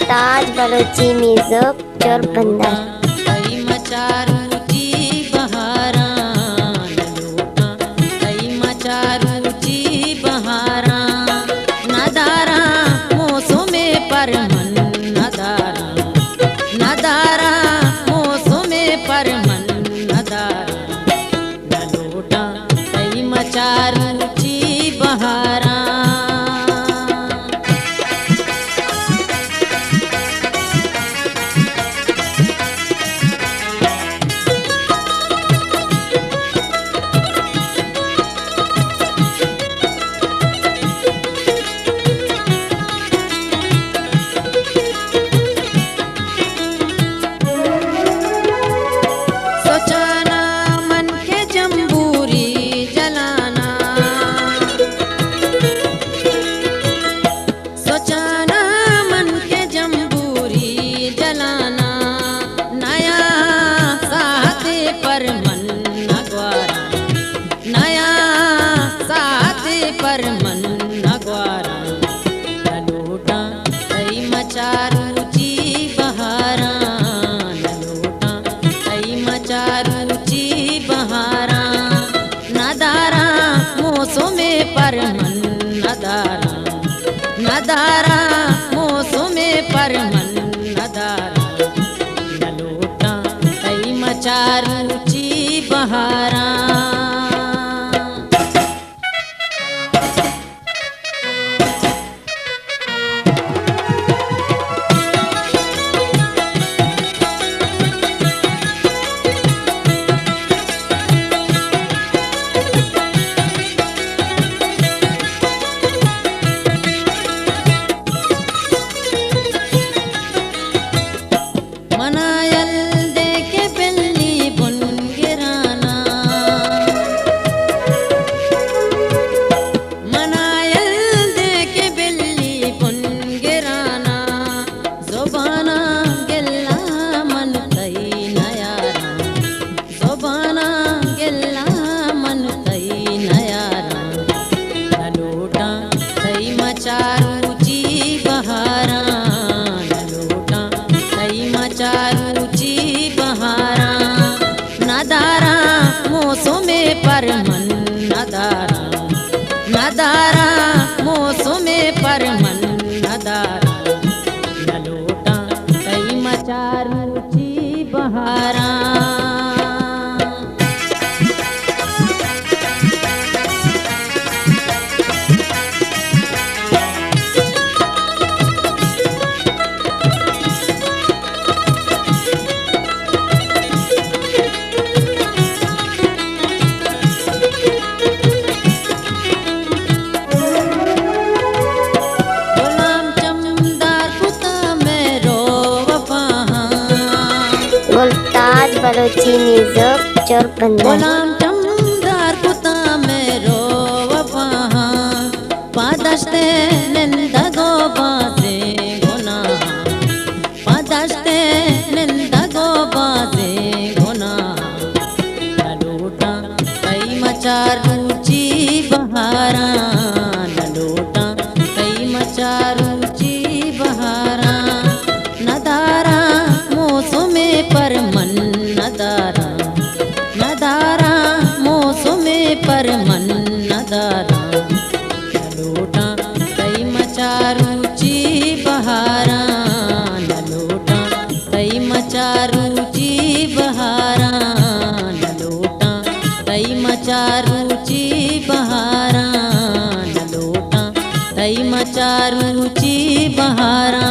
मुल्ताज बलोची मिज़ोब चोर बंदर पर मन नगवारा ललोटा कई मचारूची बहारा ललोटा कई मचारूची बहारा नदारा मौसमे पर मन नदारा नदारा मौसमे पर मन नदारा ललोटा कई मचारूची बहारा मचारूची बहारा ललोटा कई मचारूची बहारा नदारा मौसमे पर मन नदारा नदारा मौसमे पर मन नदारा ललोटा कई मचारूची बहारा मुल्ताज बलोची मिज़ोब चोर बंदर गुलाम चमदार कुता मेरो वफा पादश्ते निंदगो बाजे गुना पादश्ते निंदगो बाजे गुना ललोटा कई मचारूची बहारा ललोटा कई मचारूची बहारा नदारा मौसमे पर मन नदारा नदारा मौसमे पर मन नदारा ललोटा कई मचारूची बहारा ललोटा कई मचारूची बहारा ललोटा कई मचारूची बहारा ललोटा कई मचारूची बहारा।